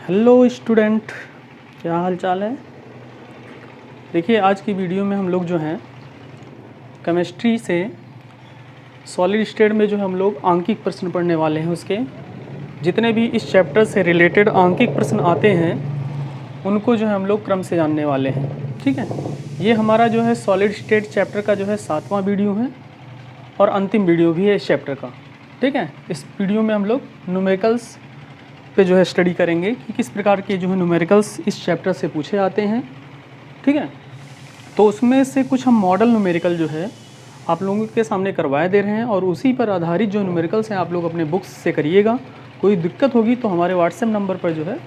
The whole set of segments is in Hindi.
हेलो स्टूडेंट, क्या हाल चाल है। देखिए आज की वीडियो में हम लोग जो हैं केमिस्ट्री से सॉलिड स्टेट में जो हम लोग आंकिक प्रश्न पढ़ने वाले हैं, उसके जितने भी इस चैप्टर से रिलेटेड आंकिक प्रश्न आते हैं उनको जो है हम लोग क्रम से जानने वाले हैं। ठीक है, ये हमारा जो है सॉलिड स्टेट चैप्टर का जो है 7वां वीडियो है और अंतिम वीडियो भी है इस चैप्टर का। ठीक है, इस वीडियो में हम लोग न्यूमेरिकल्स पे जो है स्टडी करेंगे कि किस प्रकार के जो है न्यूमेरिकल्स इस चैप्टर से पूछे आते हैं। ठीक है, तो उसमें से कुछ हम मॉडल न्यूमेरिकल जो है आप लोगों के सामने करवाए दे रहे हैं और उसी पर आधारित जो न्यूमेरिकल्स हैं आप लोग अपने बुक्स से करिएगा। कोई दिक्कत होगी तो हमारे व्हाट्सएप नंबर पर जो है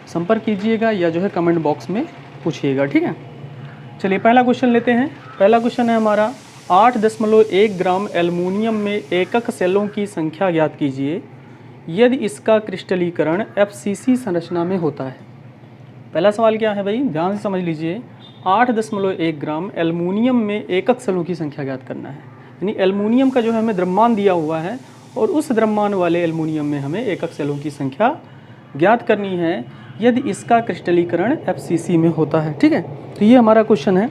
संपर्क कीजिएगा या जो है कमेंट बॉक्स में पूछिएगा। ठीक है, चलिए पहला क्वेश्चन लेते हैं। पहला क्वेश्चन है हमारा 8.1 ग्राम एल्युमिनियम में एकक सेलों की संख्या ज्ञात कीजिए यदि इसका क्रिस्टलीकरण FCC संरचना में होता है। पहला सवाल क्या है भाई, ध्यान से समझ लीजिए। 8.1 ग्राम एल्युमिनियम में एकक सेलों की संख्या ज्ञात करना है, यानी एल्युमिनियम का जो है हमें द्रव्यमान दिया हुआ है और उस द्रव्यमान वाले एल्युमिनियम में हमें एकक सेलों की संख्या ज्ञात करनी है यदि इसका क्रिस्टलीकरण FCC में होता है। ठीक है, तो ये हमारा क्वेश्चन है।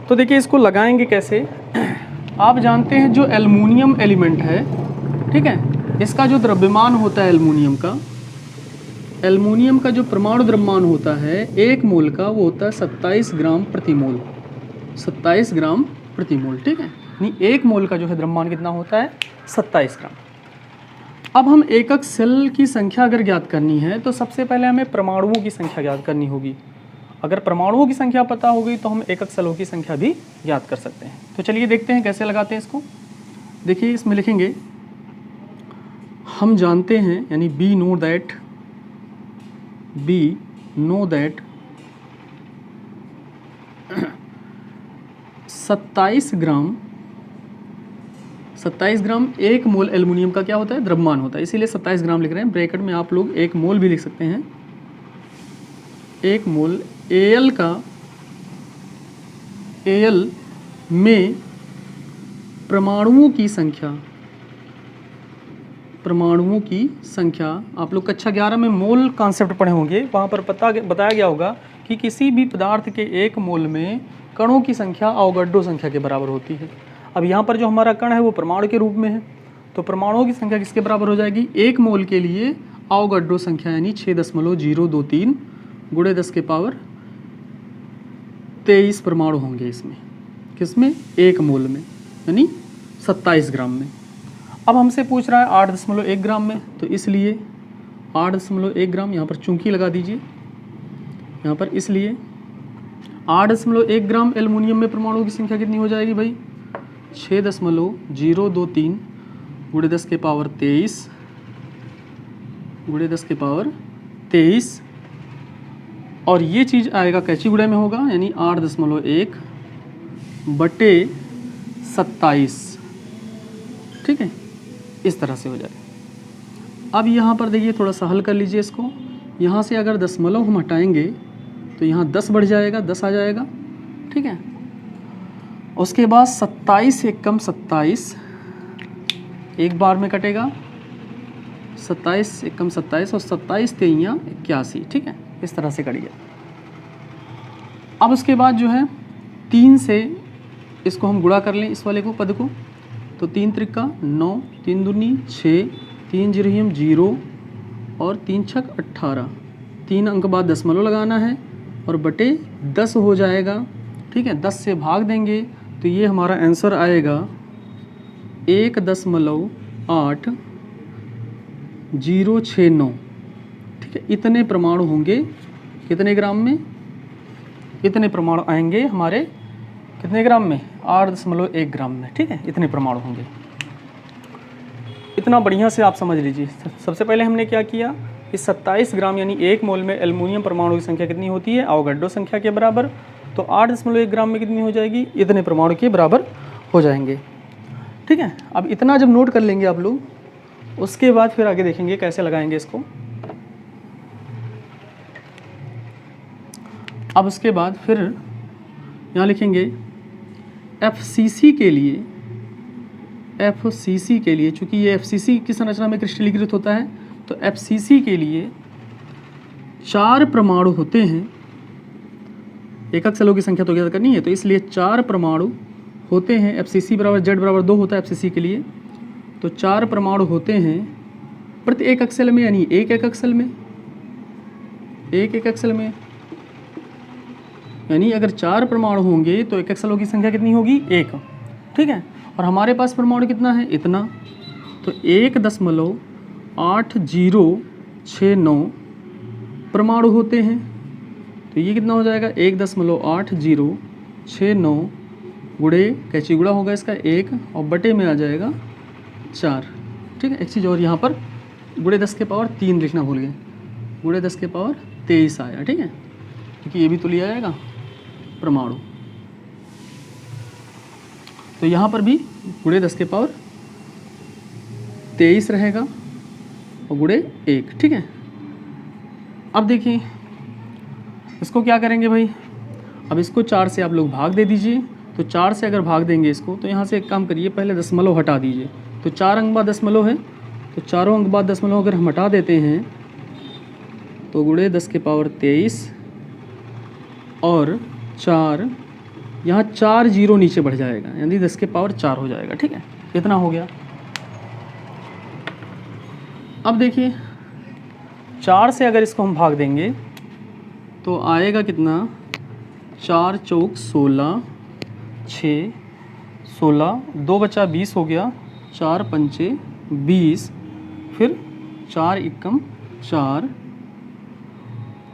तो देखिए इसको लगाएंगे कैसे। आप जानते हैं जो एल्युमिनियम एलिमेंट है, ठीक है, इसका जो द्रव्यमान होता है एल्युमिनियम का जो परमाणु द्रव्यमान होता है 1 मोल का, वो होता है 27 ग्राम प्रति मोल। 27 ग्राम प्रति मोल। ठीक है, यानी 1 मोल का जो है द्रव्यमान कितना होता है 27 ग्राम। अब हम एकक सेल की संख्या अगर ज्ञात करनी है तो सबसे पहले हमें परमाणुओं की संख्या ज्ञात करनी होगी। अगर परमाणुओं की संख्या पता हो गई तो हम एकक सेलों की संख्या भी ज्ञात कर सकते हैं। तो चलिए देखते हैं कैसे लगाते हैं इसको। देखिए इसमें लिखेंगे, हम जानते हैं यानी be know that 27 gram 1 mole aluminium का क्या होता है द्रव्यमान होता है, इसीलिए 27 ग्राम लिख रहे हैं। ब्रैकेट में आप लोग 1 मोल भी लिख सकते हैं। 1 मोल Al में परमाणुओं की संख्या आप लोग कक्षा 11 में मोल कॉन्सेप्ट पढ़े होंगे, वहाँ पर बताया गया होगा कि किसी भी पदार्थ के 1 मोल में कणों की संख्या अवोगाड्रो संख्या के बराबर होती है। अब यहाँ पर जो हमारा कण है वो परमाणु के रूप में है, तो परमाणुओं की संख्या किसके बराबर हो जाएगी 1 मोल के लिए अवोगाड्रो संख्या यानी 6.023 गुणे 10 के पावर 23 परमाणु होंगे इसमें। किसमें 1 मोल में, यानी 27 ग्राम में। अब हमसे पूछ रहा है 8.1 ग्राम में, तो इसलिए 8.1 ग्राम यहाँ पर चूंकि लगा दीजिए यहाँ पर, इसलिए 8.1 ग्राम एल्युमिनियम में परमाणुओं की संख्या कितनी हो जाएगी भाई 6.023 गुणे 10 के पावर 23 गुणे 10 के पावर 23, और ये चीज़ आएगा कैची गुणे में होगा, यानी 8.1 बटे 27। ठीक है, इस तरह से हो जाए। अब यहाँ पर देखिए थोड़ा सा हल कर लीजिए इसको। यहाँ से अगर दशमलव हम हटाएंगे तो यहाँ 10 बढ़ जाएगा, 10 आ जाएगा। ठीक है, उसके बाद 27 से कम 27 एक बार में कटेगा, 27 से कम 27 और 27 तेइयाँ 81। ठीक है, इस तरह से कट गया। अब उसके बाद जो है 3 से इसको हम गुणा कर लें, इस वाले को पद को, तो 3 त्रिका 9, 3 दूनी 6, 3 जीरो 0 और 3 छक 18। 3 अंक बाद दशमलव लगाना है और बटे 10 हो जाएगा। ठीक है, 10 से भाग देंगे तो ये हमारा आंसर आएगा 1.8069। ठीक है, इतने परमाणु होंगे कितने ग्राम में, इतने परमाणु आएंगे हमारे कितने ग्राम में 8.1 ग्राम में। ठीक है, इतने परमाणु होंगे। इतना बढ़िया से आप समझ लीजिए। सबसे पहले हमने क्या किया, इस 27 ग्राम यानी 1 मोल में एल्युमिनियम परमाणु की संख्या कितनी होती है अवोगाड्रो संख्या के बराबर, तो 8.1 ग्राम में कितनी हो जाएगी इतने परमाणु के बराबर हो जाएंगे। ठीक है, अब इतना जब नोट कर लेंगे आप लोग, उसके बाद फिर आगे देखेंगे कैसे लगाएंगे इसको। अब उसके बाद फिर यहाँ लिखेंगे FCC के लिए, चूँकि ये FCC की संरचना में क्रिस्टलीकृत होता है, तो FCC के लिए 4 परमाणु होते हैं, एकक सेलों की संख्या तो ज्ञात करनी है, तो इसलिए 4 परमाणु होते हैं। FCC बराबर Z बराबर 2 होता है FCC के लिए, तो 4 परमाणु होते हैं प्रति एकक सेल में, यानी एक एकक सेल में, एक एकक सेल में। यानी अगर 4 परमाणु होंगे तो एकक सेलों की संख्या कितनी होगी? 1, ठीक है। और हमारे पास परमाणु कितना है? इतना, तो 1.8069 परमाणु होते हैं। तो ये कितना हो जाएगा? 1.8069 गुणे, कैची गुणा होगा इसका 1 और बटे में आ जाएगा 4, ठीक है। एक चीज़ और, यहाँ पर गुणे 10 के पावर 3 लिखना भूल गए, गुणे 10 के पावर 23 आया, ठीक है, क्योंकि ये भी तो लिया जाएगा परमाणु। तो यहाँ पर भी गुणे 10 के पावर 23 रहेगा और गुणे 1, ठीक है। अब देखिए इसको क्या करेंगे भाई, अब इसको 4 से आप लोग भाग दे दीजिए। तो 4 से अगर भाग देंगे इसको, तो यहाँ से एक काम करिए, पहले दशमलव हटा दीजिए। तो 4 अंक बाद दशमलव है, तो चारों अंक बाद दशमलव अगर हम हटा देते हैं तो गुणे 10 के पावर 23 और 4, यहाँ 4 जीरो नीचे बढ़ जाएगा, यानी 10 के पावर 4 हो जाएगा, ठीक है। इतना हो गया। अब देखिए 4 से अगर इसको हम भाग देंगे तो आएगा कितना? 4 चौक 16, 6 16, 2 बचा 20 हो गया, 4 पंचे 20, फिर 4 एकम 4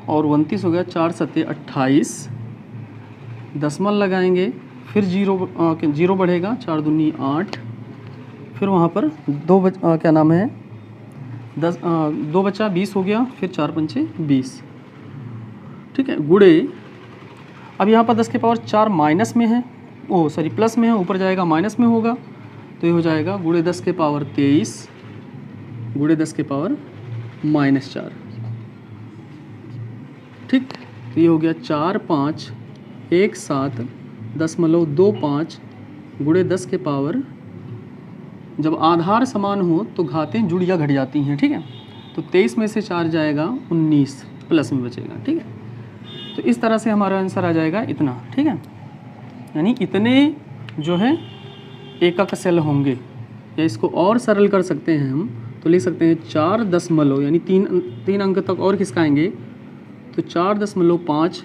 और 29 हो गया, 4 सत्ते 28, दशमलव लगाएंगे, फिर जीरो बढ़ेगा, 4 दूनी 8, फिर वहाँ पर 2 बचा 20 हो गया, फिर 4 पंचे 20, ठीक है, गुणे। अब यहाँ पर 10 के पावर 4 माइनस में है, प्लस में है, ऊपर जाएगा माइनस में होगा, तो ये हो जाएगा गुणे 10 के पावर 23 गुणे 10 के पावर -4, ठीक। तो ये हो गया 4517.25 गुणे 10 के पावर, जब आधार समान हो तो घातें जुड़ या घट जाती हैं, ठीक है। तो 23 में से 4 जाएगा 19, प्लस में बचेगा, ठीक है। तो इस तरह से हमारा आंसर आ जाएगा इतना, ठीक है। यानी इतने जो है एकक सेल होंगे, या इसको और सरल कर सकते हैं हम, तो लिख सकते हैं 4 दशमलव, यानी 3 अंक तक और खिसकाएंगे तो 4.5,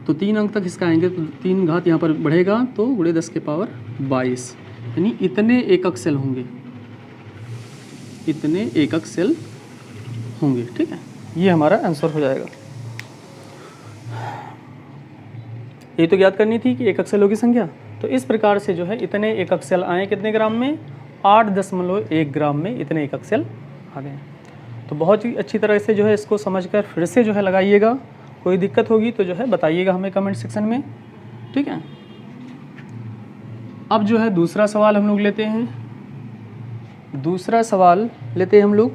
तो 3 अंक तक खिसकाएंगे तो 3 घात यहाँ पर बढ़ेगा, तो गुणे 10 के पावर 22, यानी इतने एकक सेल होंगे, इतने एकक सेल होंगे, ठीक है। ये हमारा आंसर हो जाएगा। ये तो ज्ञात करनी थी कि एकक सेलों की संख्या। तो इस प्रकार से जो है इतने एकक सेल आए कितने ग्राम में? 8.1 ग्राम में इतने एकक सेल आ गए। तो बहुत ही अच्छी तरह से जो है इसको समझकर फिर से जो है लगाइएगा। कोई दिक्कत होगी तो जो है बताइएगा हमें कमेंट सेक्शन में, ठीक है। अब जो है दूसरा सवाल हम लोग लेते हैं। दूसरा सवाल लेते हैं हम लोग।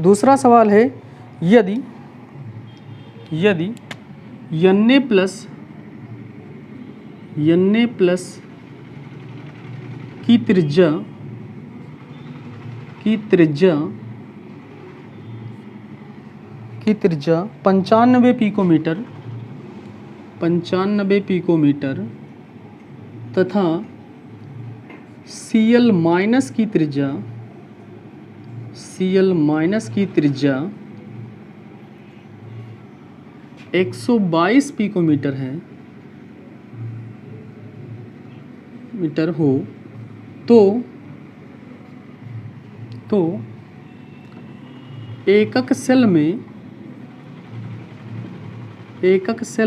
दूसरा सवाल है, यदि n प्लस की त्रिज्या 95 पिकोमीटर तथा Cl माइनस की त्रिज्या 122 पिकोमीटर हो, तो एकक सेल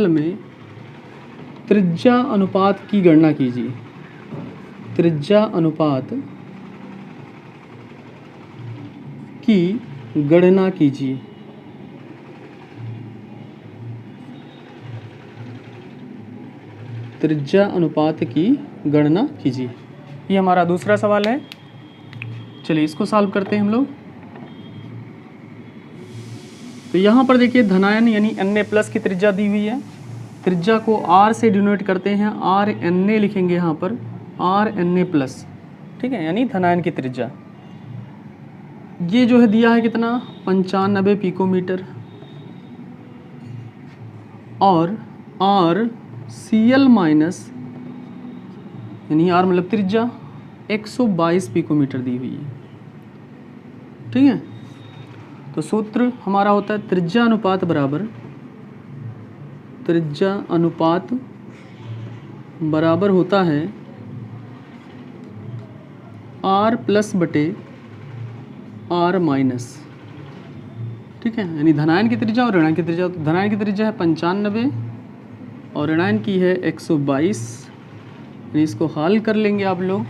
में त्रिज्या अनुपात की गणना कीजिए। त्रिज्या अनुपात की गणना कीजिए। त्रिज्या अनुपात की गणना कीजिए। ये हमारा दूसरा सवाल है। चलिए इसको सॉल्व करते हैं हम लोग। तो यहाँ पर देखिए धनायन यानी Na+ की त्रिज्या दी हुई है। त्रिज्या को R से डिनोट करते हैं, RNA लिखेंगे यहाँ पर, RNA+, ठीक है, यानी धनायन की त्रिज्या। ये जो है दिया है कितना 95 पिकोमीटर, और आर CL माइनस यानी आर मतलब त्रिज्या 122 पिकोमीटर दी हुई है। ठीक है, तो सूत्र हमारा होता है त्रिज्या अनुपात बराबर होता है R प्लस बटे R माइनस। ठीक है, यानी धनायन की त्रिज्या और ऋणायन की त्रिज्या। तो धनायन की त्रिज्या है 95 और ऋणायन की है 122। यानी इसको हल कर लेंगे आप लोग,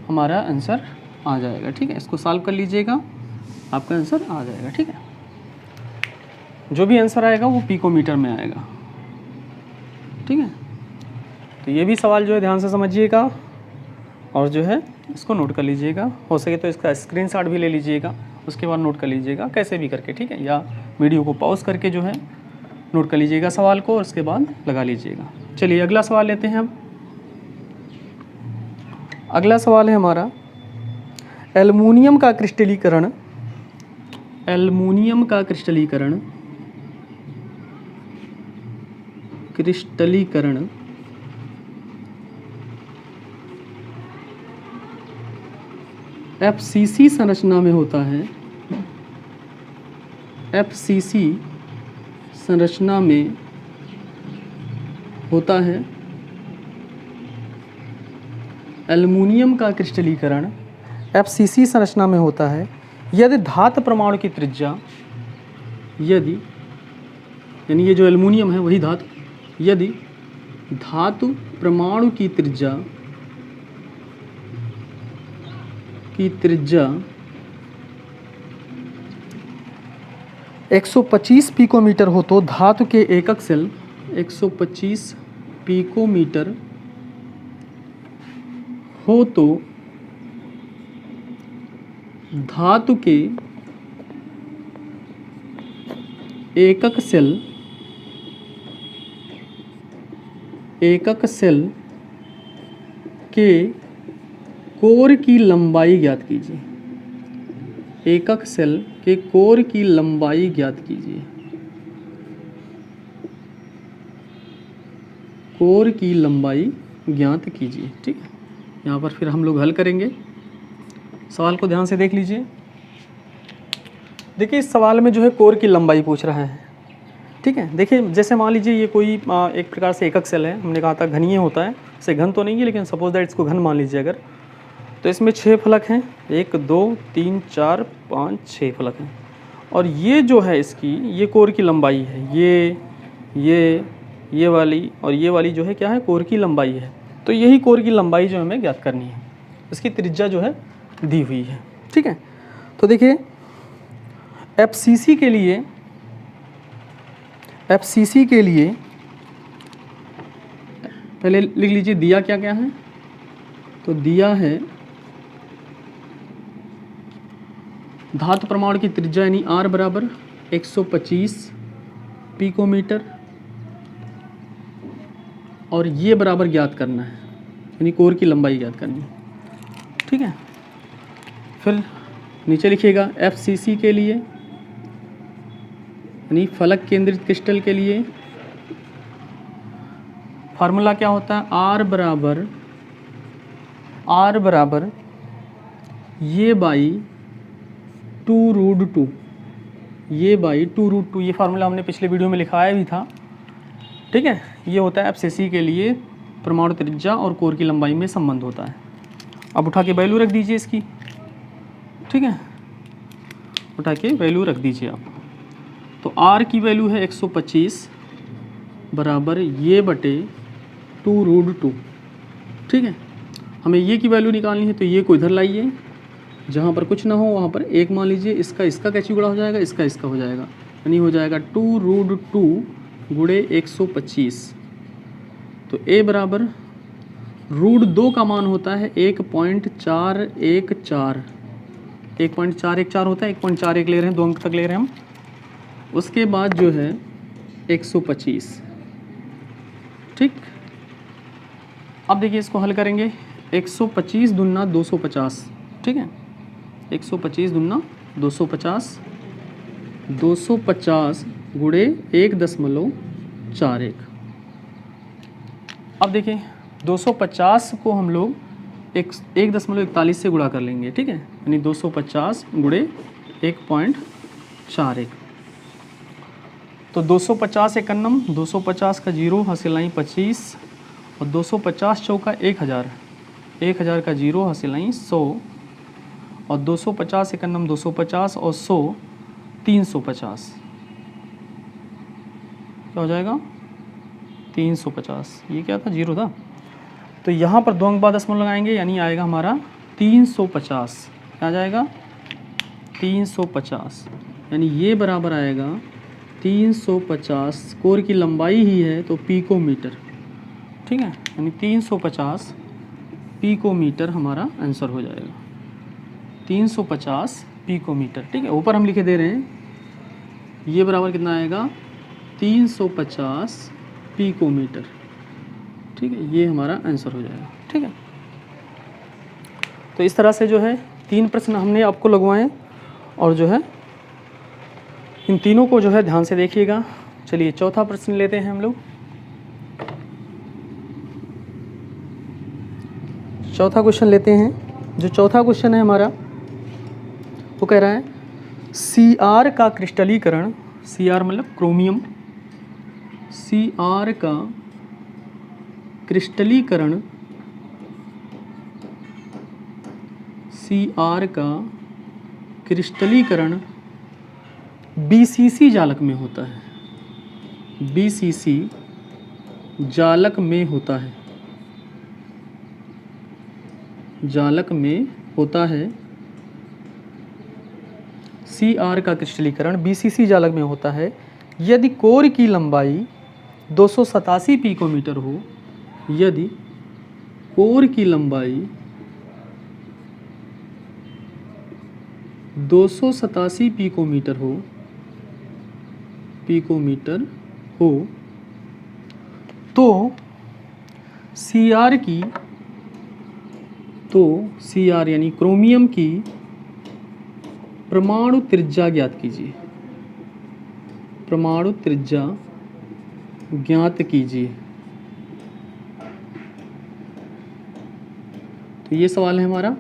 हमारा आंसर आ जाएगा। ठीक है, इसको सॉल्व कर लीजिएगा, आपका आंसर आ जाएगा। ठीक है, जो भी आंसर आएगा वो पिकोमीटर में आएगा। ठीक है, तो ये भी सवाल जो है ध्यान से समझिएगा और जो है इसको नोट कर लीजिएगा। हो सके तो इसका स्क्रीनशॉट भी ले लीजिएगा, उसके बाद नोट कर लीजिएगा कैसे भी करके। ठीक है, या वीडियो को पॉज करके जो है नोट कर लीजिएगा सवाल को और उसके बाद लगा लीजिएगा। चलिए अगला सवाल लेते हैं। अब अगला सवाल है हमारा एल्युमिनियम का क्रिस्टलीकरण FCC संरचना में होता है। FCC संरचना में होता है। एल्युमिनियम का क्रिस्टलीकरण FCC संरचना में होता है यदि धातु परमाणु की त्रिज्या, यदि यानी ये जो एल्युमिनियम है वही धातु, यदि धातु परमाणु की त्रिज्या 125 पिकोमीटर हो तो धातु के एकक सेल 125 पिकोमीटर हो तो धातु के एकक सेल के कोर की लंबाई ज्ञात कीजिए। एकक सेल के कोर की लंबाई ज्ञात कीजिए। कोर की लंबाई ज्ञात कीजिए। ठीक है, यहाँ पर फिर हम लोग हल करेंगे। सवाल को ध्यान से देख लीजिए। देखिए इस सवाल में जो है कोर की लंबाई पूछ रहा है। ठीक है, देखिए जैसे मान लीजिए ये कोई एक प्रकार से एकक सेल है, हमने कहा था घनीय होता है, इसे घन तो नहीं है लेकिन सपोज दैट इसको घन मान लीजिए अगर, तो इसमें 6 फलक हैं, 1 2 3 4 5 6 फलक हैं। और ये जो है इसकी ये कोर की लंबाई है, ये वाली और ये वाली जो है क्या है, कोर की लंबाई है। तो यही कोर की लंबाई जो हमें ज्ञात करनी है, इसकी त्रिज्या जो है दी हुई है। ठीक है, तो देखिए FCC के लिए पहले लिख लीजिए दिया क्या क्या है। तो दिया है धातु परमाणु की त्रिज्या यानी R बराबर 125 पिकोमीटर और ये बराबर ज्ञात करना है, यानी कोर की लंबाई ज्ञात करनी है। ठीक है, फिर नीचे लिखिएगा FCC के लिए यानी फलक केंद्रित क्रिस्टल के लिए फार्मूला क्या होता है, R बराबर ये बाई 2√2, ये बाई 2√2। ये फार्मूला हमने पिछले वीडियो में लिखाया भी था। ठीक है, ये होता है FCC के लिए परमाणु त्रिज्या और कोर की लंबाई में संबंध होता है। अब उठा के वैल्यू रख दीजिए इसकी। ठीक है, उठा के वैल्यू रख दीजिए आप। तो R की वैल्यू है 125 बराबर ये बटे 2√2। ठीक है, हमें ये की वैल्यू निकालनी है, तो ये को इधर लाइए, जहाँ पर कुछ ना हो वहाँ पर एक मान लीजिए, इसका कैची गुणा हो जाएगा, इसका हो जाएगा, यानी हो जाएगा 2√2 गुणे 125। तो A बराबर √2 का मान होता है 1.414 होता है, 1.41 ले रहे हैं, 2 अंक तक ले रहे हैं हम। उसके बाद जो है 125। ठीक, अब देखिए इसको हल करेंगे। 125 दूना 250। ठीक है, 125 दूना 250, 250 गुणे 1.41। अब देखिए 250 को हम लोग 1.41 से गुणा कर लेंगे, ठीक है, यानी 250 गुणे 1.41। तो 250 एकन्नम, 250 का जीरो हासिल आई 25 और 250 चौका 1000, 1000 का जीरो हासिल आई 100 और 250 एकन्नम 250 और 100 350। क्या हो जाएगा 350। ये क्या था, जीरो था। तो यहाँ पर दो अंक बाद दशमलव लगाएंगे, यानी आएगा हमारा 350। क्या आ जाएगा 350, यानी ये बराबर आएगा 350। कोर की लंबाई ही है तो पिकोमीटर, ठीक है, यानी 350 पिकोमीटर हमारा आंसर हो जाएगा। 350 पिकोमीटर, ठीक है। ऊपर हम लिखे दे रहे हैं, ये बराबर कितना आएगा 350 पिकोमीटर, ठीक है, ये हमारा आंसर हो जाएगा, ठीक है। तो इस तरह से जो है 3 प्रश्न हमने आपको लगवाए और जो है इन तीनों को जो है ध्यान से देखिएगा। चलिए चौथा प्रश्न लेते हैं हम लोग। चौथा क्वेश्चन लेते हैं। जो चौथा क्वेश्चन है हमारा वो कह रहा है Cr का क्रिस्टलीकरण, Cr मतलब क्रोमियम, Cr का क्रिस्टलीकरण, Cr का क्रिस्टलीकरण BCC जालक में होता है, BCC जालक में होता है, जालक में होता है। Cr का क्रिस्टलीकरण BCC जालक में होता है यदि कोर की लंबाई 287 पिकोमीटर हो, यदि कोर की लंबाई 287 पिकोमीटर हो, तो Cr की, तो Cr यानी क्रोमियम की परमाणु त्रिज्या ज्ञात कीजिए, परमाणु त्रिज्या ज्ञात कीजिए। तो ये सवाल है हमारा।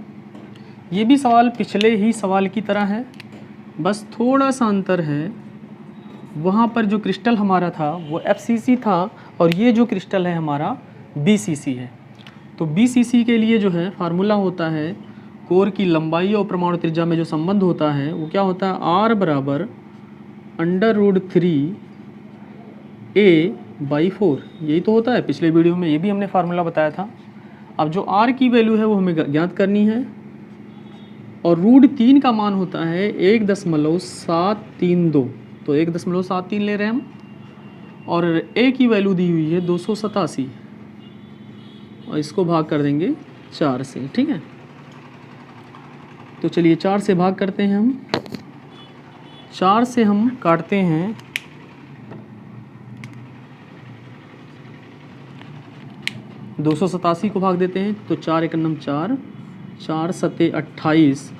ये भी सवाल पिछले ही सवाल की तरह है, बस थोड़ा सा अंतर है। वहाँ पर जो क्रिस्टल हमारा था वो FCC था और ये जो क्रिस्टल है हमारा BCC है। तो BCC के लिए जो है फार्मूला होता है, कोर की लंबाई और परमाणु त्रिज्या में जो संबंध होता है वो क्या होता है, R बराबर √3a/4। यही तो होता है, पिछले वीडियो में ये भी हमने फार्मूला बताया था। अब जो R की वैल्यू है वो हमें ज्ञात करनी है और √3 का मान होता है 1.732, तो 1.732 ले रहे हैं हम, और A की वैल्यू दी हुई है 287 और इसको भाग कर देंगे 4 से, ठीक है। तो चलिए 4 से भाग करते हैं हम। 4 से हम काटते हैं 287 को भाग देते हैं तो 4 एकन्नम 4, 4 सत्ते 28,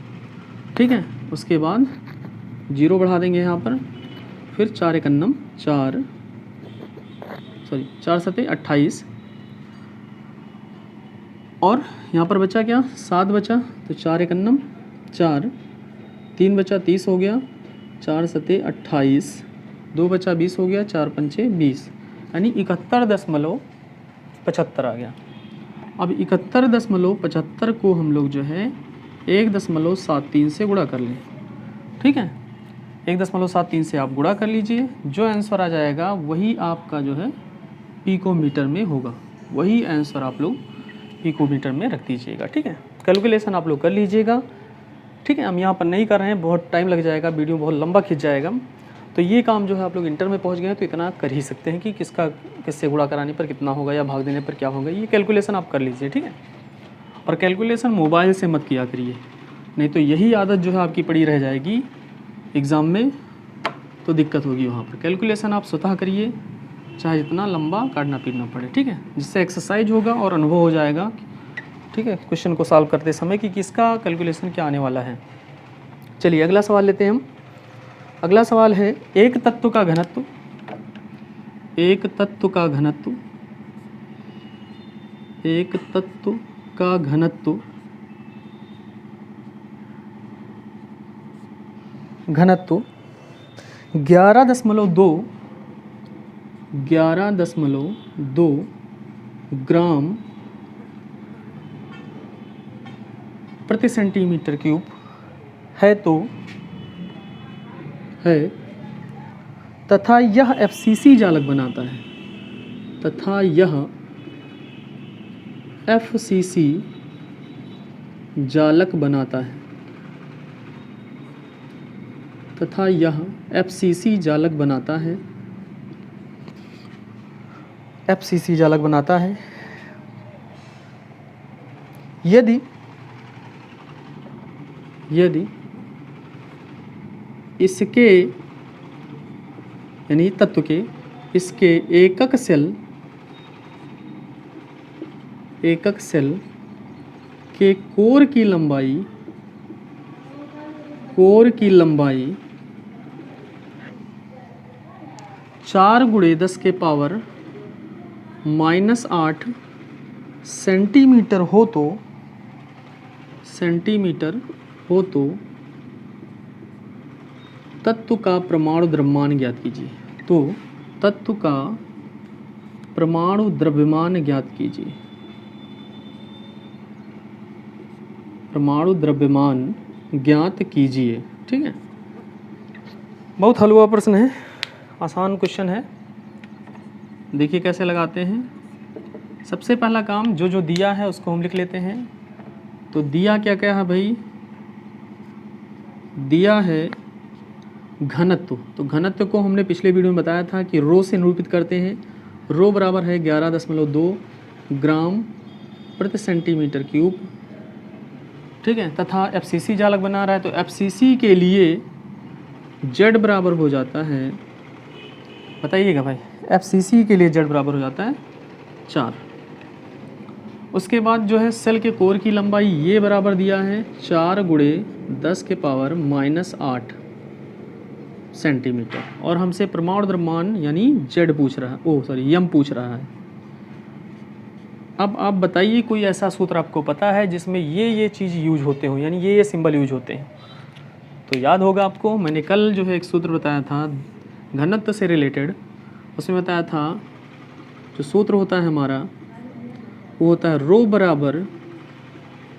ठीक है। उसके बाद जीरो बढ़ा देंगे यहाँ पर, फिर 4 एकन्नम 4 सत्ते 28 और यहाँ पर बचा क्या, 7 बचा, तो 4 एकन्नम 4, 3 बचा 30 हो गया, 4 सत्ते 28, 2 बचा 20 हो गया, 4 पंचे 20, यानी 71.75 आ गया। अब 71.75 को हम लोग जो है 1.73 से गुणा कर लें, ठीक है। 1.73 से आप गुणा कर लीजिए, जो आंसर आ जाएगा वही आपका जो है पिकोमीटर में होगा, वही आंसर आप लोग पिकोमीटर में रख दीजिएगा, ठीक है। कैलकुलेशन आप लोग कर लीजिएगा, ठीक है। हम यहाँ पर नहीं कर रहे हैं, बहुत टाइम लग जाएगा, वीडियो बहुत लंबा खिंच जाएगा। तो ये काम जो है आप लोग इंटर में पहुँच गए हैं तो इतना कर ही सकते हैं कि किससे गुणा कराने पर कितना होगा या भाग देने पर क्या होगा, ये कैलकुलेशन आप कर लीजिए, ठीक है। और कैलकुलेशन मोबाइल से मत किया करिए, नहीं तो यही आदत जो है आपकी पड़ी रह जाएगी एग्ज़ाम में, तो दिक्कत होगी वहाँ पर। कैलकुलेशन आप स्वतः करिए, चाहे जितना लंबा काटना पीटना पड़े, ठीक है, जिससे एक्सरसाइज होगा और अनुभव हो जाएगा, ठीक है, क्वेश्चन को सॉल्व करते समय कि किसका कैलकुलेशन क्या आने वाला है। चलिए अगला सवाल लेते हैं हम। अगला सवाल है एक तत्व का घनत्व, एक तत्व का घनत्व, एक तत्व का घनत्व, घनत्व 11.2 ग्राम प्रति सेंटीमीटर क्यूब है तो है, तथा यह एफसीसी जालक बनाता है, तथा यह एफसीसी जालक बनाता है, तथा यह एफसीसी जालक बनाता है, एफसीसी जालक बनाता है यदि इसके यानी तत्व के इसके एकक सेल के कोर की लंबाई 4 × 10⁻⁸ सेंटीमीटर हो तो तत्व का परमाणु द्रव्यमान ज्ञात कीजिए। तो तत्व का परमाणु द्रव्यमान ज्ञात कीजिए, परमाणु द्रव्यमान ज्ञात कीजिए। ठीक है, बहुत हलवा प्रश्न है, आसान क्वेश्चन है। देखिए कैसे लगाते हैं। सबसे पहला काम जो दिया है उसको हम लिख लेते हैं। तो दिया क्या क्या है भाई, दिया है घनत्व। तो घनत्व को हमने पिछले वीडियो में बताया था कि रो से निरूपित करते हैं। रो बराबर है 11.2 ग्राम प्रति सेंटीमीटर क्यूब। ठीक है, तथा एफसीसी जालक बना रहा है तो एफसीसी के लिए जेड बराबर हो जाता है, बताइएगा भाई, एफसीसी के लिए जेड बराबर हो जाता है 4। उसके बाद जो है सेल के कोर की लंबाई ये बराबर दिया है 4 × 10⁻⁸ सेंटीमीटर, और हमसे परमाणु द्रव्यमान यानी जेड पूछ रहा है, यम पूछ रहा है। अब आप बताइए कोई ऐसा सूत्र आपको पता है जिसमें ये चीज़ यूज होते हो, यानी ये सिंबल यूज होते हैं। तो याद होगा आपको, मैंने कल जो है एक सूत्र बताया था घनत्व से रिलेटेड, उसमें बताया था जो सूत्र होता है हमारा वो होता है रो बराबर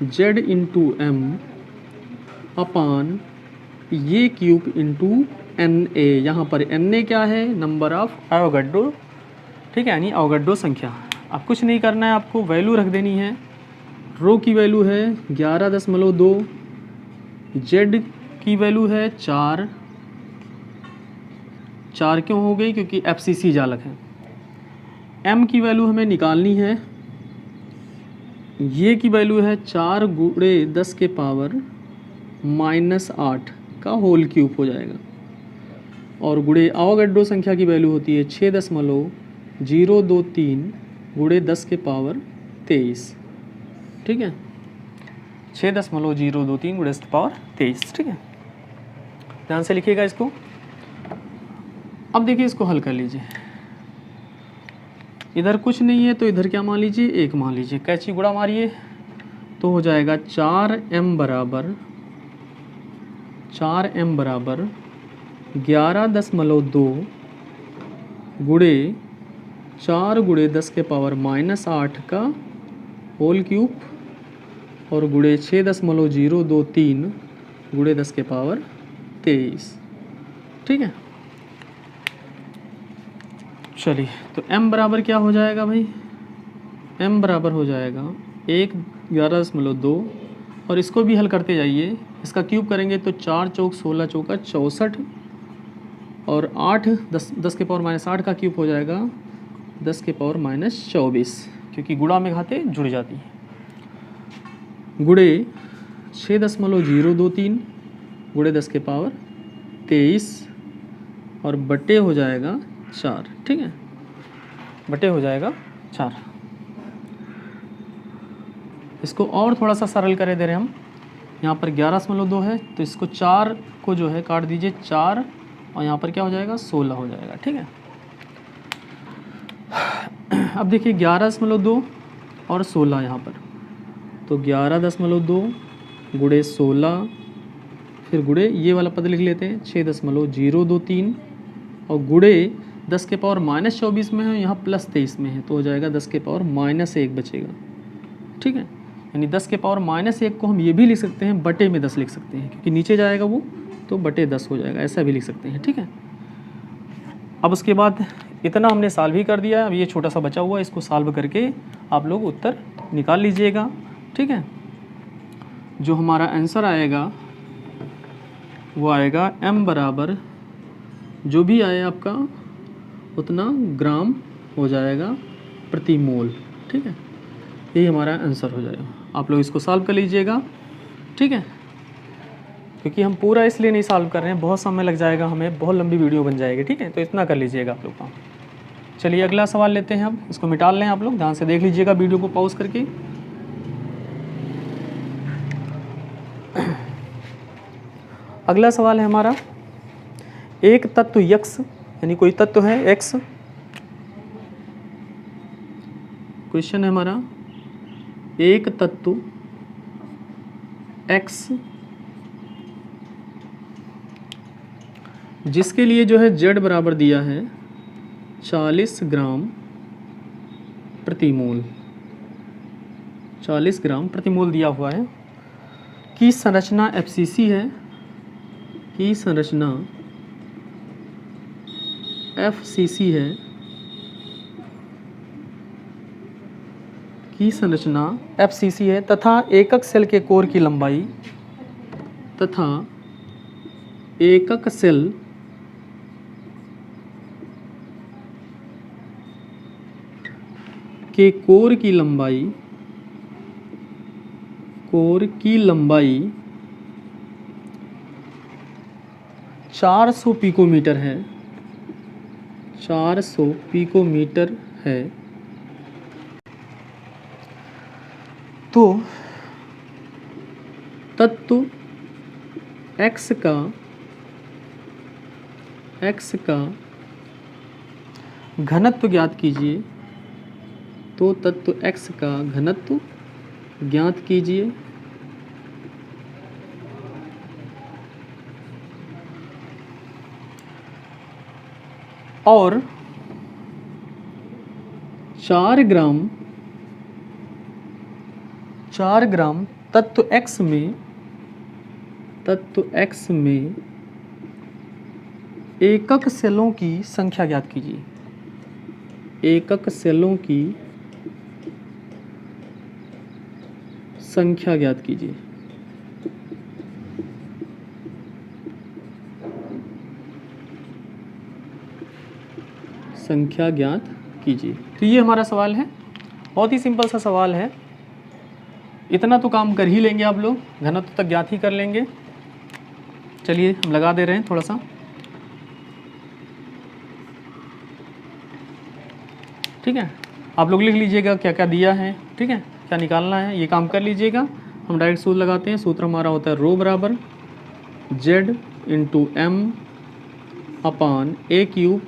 जेड इंटू एम अपान ये क्यूब इंटू एन ए। यहाँ पर एन ए क्या है, नंबर ऑफ एवोगाड्रो। ठीक है, यानी एवोगाड्रो संख्या। अब कुछ नहीं करना है, आपको वैल्यू रख देनी है। रो की वैल्यू है 11.2, जेड की वैल्यू है 4 क्यों हो गई, क्योंकि एफसीसी जालक है। एम की वैल्यू हमें निकालनी है, ये की वैल्यू है 4 × 10⁻⁻8 का होल क्यूब हो जाएगा, और गुणे एवोगाड्रो संख्या की वैल्यू होती है 6.023 × 10⁻23। ठीक है, 6.023 × 10⁻23। ठीक है, ध्यान से लिखिएगा इसको। अब देखिए इसको हल कर लीजिए। इधर कुछ नहीं है तो इधर क्या मान लीजिए, 1 मान लीजिए। कैची गुणा मारिए तो हो जाएगा 4m बराबर 11.2 गुणे 4 × 10⁻⁻8 का होल क्यूब, और गुणे 6.023 × 10⁻23। ठीक है, चलिए तो m बराबर क्या हो जाएगा भाई, m बराबर हो जाएगा 11.2, और इसको भी हल करते जाइए। इसका क्यूब करेंगे तो 4 चौक 16 चौका 64, और 10⁻⁸ का क्यूब हो जाएगा 10⁻⁻24, क्योंकि गुणा में घाते जुड़ जाती है। गुणे 6.023 गुणे 10⁻23, और बटे हो जाएगा 4। ठीक है, बटे हो जाएगा 4। इसको और थोड़ा सा सरल करे दे रहे हम। यहाँ पर 11.2 है, तो इसको 4 को जो है काट दीजिए 4, और यहाँ पर क्या हो जाएगा 16 हो जाएगा। ठीक है, अब देखिए 11.2 और 16 यहाँ पर, तो 11.2 गुणे 16, फिर गुणे ये वाला पद लिख लेते हैं 6.023, और गुणे 10 के पावर -24 में है, यहाँ +23 में है, तो हो जाएगा 10 के पावर -1 बचेगा। ठीक है, यानी 10 के पावर -1 को हम ये भी लिख सकते हैं बटे में 10 लिख सकते हैं, क्योंकि नीचे जाएगा वो, तो बटे 10 हो जाएगा, ऐसा भी लिख सकते हैं। ठीक है, अब उसके बाद इतना हमने सॉल्व ही कर दिया है। अब ये छोटा सा बचा हुआ है, इसको सॉल्व करके आप लोग उत्तर निकाल लीजिएगा। ठीक है, जो हमारा आंसर आएगा वो आएगा m बराबर जो भी आए आपका उतना ग्राम हो जाएगा प्रति मोल। ठीक है, यही हमारा आंसर हो जाएगा। आप लोग इसको सॉल्व कर लीजिएगा। ठीक है, क्योंकि हम पूरा इसलिए नहीं सॉल्व कर रहे हैं, बहुत समय लग जाएगा हमें, बहुत लंबी वीडियो बन जाएगी। ठीक है, तो इतना कर लीजिएगा आप लोग का। चलिए अगला सवाल लेते हैं, अब इसको मिटा लें। आप लोग ध्यान से देख लीजिएगा वीडियो को पॉज करके। अगला सवाल है हमारा, एक तत्व x, यानी कोई तत्व है x, क्वेश्चन है हमारा, एक तत्व x जिसके लिए जो है z बराबर दिया है 40 ग्राम प्रति मोल, 40 ग्राम प्रति मोल दिया हुआ है, की संरचना FCC है, की संरचना FCC है, की संरचना FCC है, तथा एकक सेल के कोर की लंबाई, तथा एकक सेल के कोर की लंबाई 400 पिकोमीटर है, 400 पिकोमीटर है। तो तत्व x का घनत्व ज्ञात कीजिए। तो तत्व x का घनत्व ज्ञात कीजिए। और 4 ग्राम तत्व x में एकक सेलों की संख्या ज्ञात कीजिए। एकक सेलों की संख्या ज्ञात कीजिए। संख्या ज्ञात कीजिए। तो ये हमारा सवाल है, बहुत ही सिंपल सा सवाल है। इतना तो काम कर ही लेंगे आप लोग, घनत्व तक ज्ञात ही कर लेंगे। चलिए हम लगा दे रहे हैं थोड़ा सा। ठीक है, आप लोग लिख लीजिएगा क्या क्या दिया है। ठीक है, क्या निकालना है ये काम कर लीजिएगा। हम डायरेक्ट सूत्र लगाते हैं। सूत्र हमारा होता है रो बराबर z into m upon a cube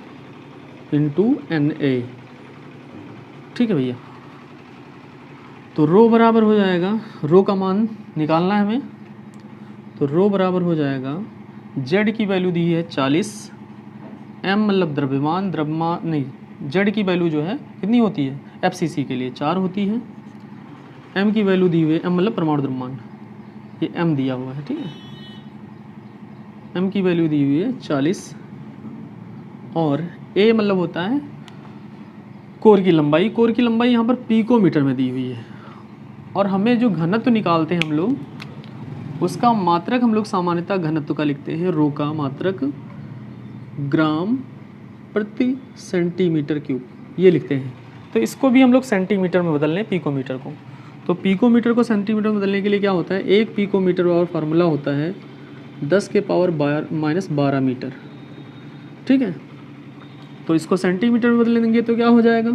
into NA। ठीक है भैया, तो रो बराबर हो जाएगा, रो का मान निकालना है हमें, तो रो बराबर हो जाएगा z की वैल्यू दी है 40, m मतलब द्रव्यमान नहीं, z की वैल्यू जो है कितनी होती है FCC के लिए 4 होती है। m की वैल्यू दी हुई है, m मतलब परमाणु द्रव्यमान, ये m दिया हुआ है। ठीक है, m की वैल्यू दी हुई है 40, और a मतलब होता है कोर की लंबाई। कोर की लंबाई यहाँ पर पिकोमीटर में दी हुई है। और हमें जो घनत्व निकालते हैं हम लोग, उसका मात्रक हम लोग सामान्यतः घनत्व का लिखते हैं, रो का मात्रक ग्राम प्रति सेंटीमीटर क्यूब, ये लिखते हैं। तो इसको भी हम लोग सेंटीमीटर में बदल लें, पिकोमीटर को। तो पिकोमीटर को सेंटीमीटर में बदलने के लिए क्या होता है, एक पिकोमीटर और फार्मूला होता है 10 के पावर -12 मीटर। ठीक है, तो इसको सेंटीमीटर में बदल देंगे तो क्या हो जाएगा,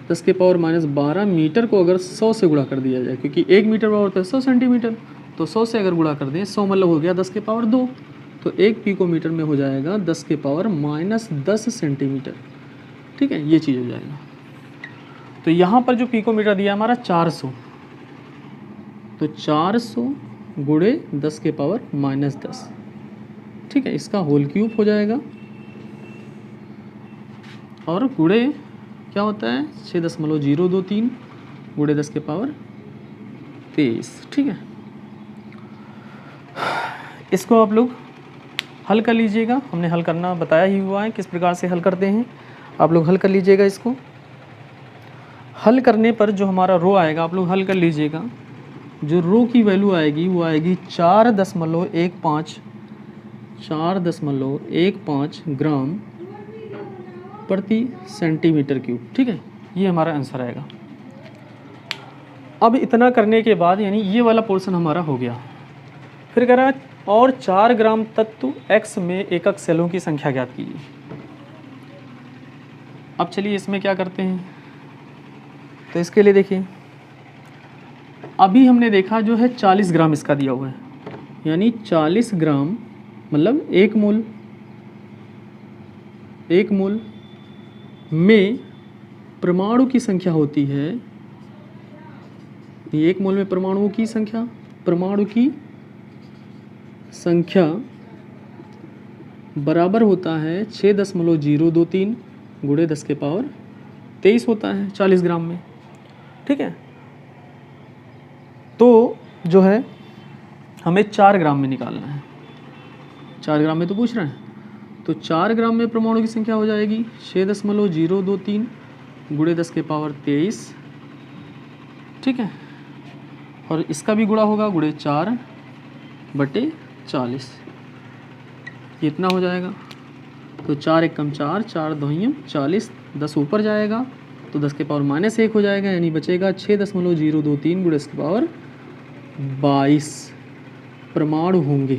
10 के पावर -12 मीटर को अगर 100 से गुणा कर दिया जाए, क्योंकि 1 मीटर बराबर होता है 100 सेंटीमीटर, तो 100 से अगर गुणा कर दें, 100 मतलब हो गया 10 के पावर 2, तो 1 पिकोमीटर में हो जाएगा 10 के पावर -10 सेंटीमीटर। ठीक है, ये चीज़ हो जाएगा। तो यहाँ पर जो पिकोमीटर दिया हमारा 400, तो 400 गुणे 10 के पावर -10। ठीक है, इसका होल क्यूब हो जाएगा और गुणे क्या होता है 6.023 गुणे 10 के पावर 23। ठीक है, इसको आप लोग हल कर लीजिएगा। हमने हल करना बताया ही हुआ है, किस प्रकार से हल करते हैं। आप लोग हल कर लीजिएगा। इसको हल करने पर जो हमारा रो आएगा, आप लोग हल कर लीजिएगा। जो रो की वैल्यू आएगी वो आएगी 4.15 ग्राम प्रति सेंटीमीटर क्यूब। ठीक है, ये हमारा आंसर आएगा। अब इतना करने के बाद यानी ये वाला पोर्शन हमारा हो गया। फिर कह रहा है और 4 ग्राम तत्व X में एकक सेलों की संख्या ज्ञात कीजिए। अब चलिए इसमें क्या करते हैं, तो इसके लिए देखिए अभी हमने देखा जो है 40 ग्राम इसका दिया हुआ है, यानी 40 ग्राम मतलब 1 मोल में परमाणु की संख्या होती है। 1 मोल में परमाणु की संख्या बराबर होता है 6.023 गुणे 10 के पावर 23 होता है 40 ग्राम में। ठीक है, तो जो है हमें 4 ग्राम में निकालना है। 4 ग्राम में तो पूछ रहे हैं, तो 4 ग्राम में परमाणु की संख्या हो जाएगी 6.023 गुणे 10 के पावर 23। ठीक है, और इसका भी गुणा होगा गुणे 4/40, इतना हो जाएगा। तो 4 एकम 4, 4 दोहियम 40, 10 ऊपर जाएगा तो 10 के पावर -1 हो जाएगा, यानी बचेगा 6.023 गुणे 10 के पावर 22 परमाणु होंगे।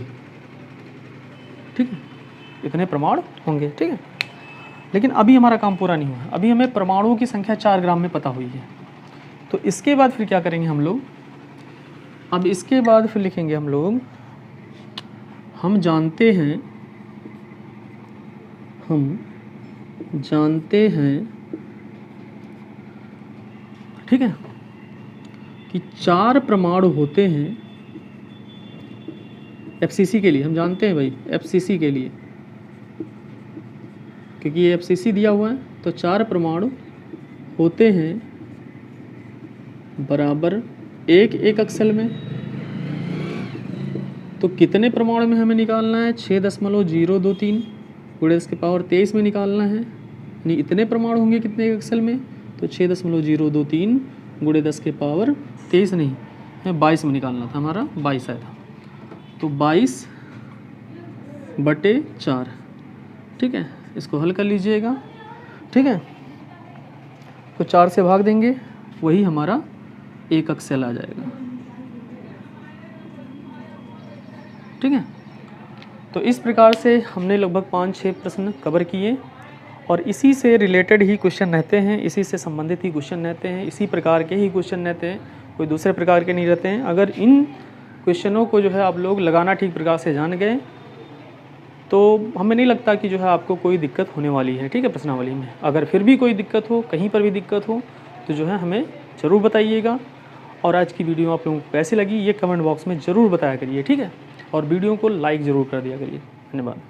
ठीक है, इतने परमाणु होंगे। ठीक है, लेकिन अभी हमारा काम पूरा नहीं हुआ है। अभी हमें परमाणुओं की संख्या 4 ग्राम में पता हुई है। तो इसके बाद फिर क्या करेंगे हम लोग, अब इसके बाद फिर लिखेंगे हम लोग, हम जानते हैं ठीक है कि 4 परमाणु होते हैं FCC के लिए। हम जानते हैं भाई FCC के लिए, क्योंकि ये FCC दिया हुआ है, तो 4 परमाणु होते हैं बराबर 1 एकक सेल में। तो कितने परमाणु में हमें निकालना है 6.023 गुणे 10 के पावर 23 में निकालना है, यानी इतने परमाणु होंगे कितने एकक सेल में, तो 6.023 गुणे 10 के पावर 23 नहीं है 22 में निकालना था, हमारा 22 आया था, तो 22/4। ठीक है, इसको हल कर लीजिएगा। ठीक है, तो 4 से भाग देंगे, वही हमारा एकक सेल आ जाएगा। ठीक है, तो इस प्रकार से हमने लगभग 5-6 प्रश्न कवर किए और इसी से रिलेटेड ही क्वेश्चन रहते हैं, इसी से संबंधित ही क्वेश्चन रहते हैं, इसी प्रकार के ही क्वेश्चन रहते हैं, कोई दूसरे प्रकार के नहीं रहते हैं। अगर इन क्वेश्चनों को जो है आप लोग लगाना ठीक प्रकार से जान गए तो हमें नहीं लगता कि जो है आपको कोई दिक्कत होने वाली है। ठीक है, प्रश्नावली में अगर फिर भी कोई दिक्कत हो, कहीं पर भी दिक्कत हो, तो जो है हमें ज़रूर बताइएगा। और आज की वीडियो आप लोगों को कैसी लगी ये कमेंट बॉक्स में ज़रूर बताया करिए। ठीक है, और वीडियो को लाइक ज़रूर कर दिया करिए। धन्यवाद।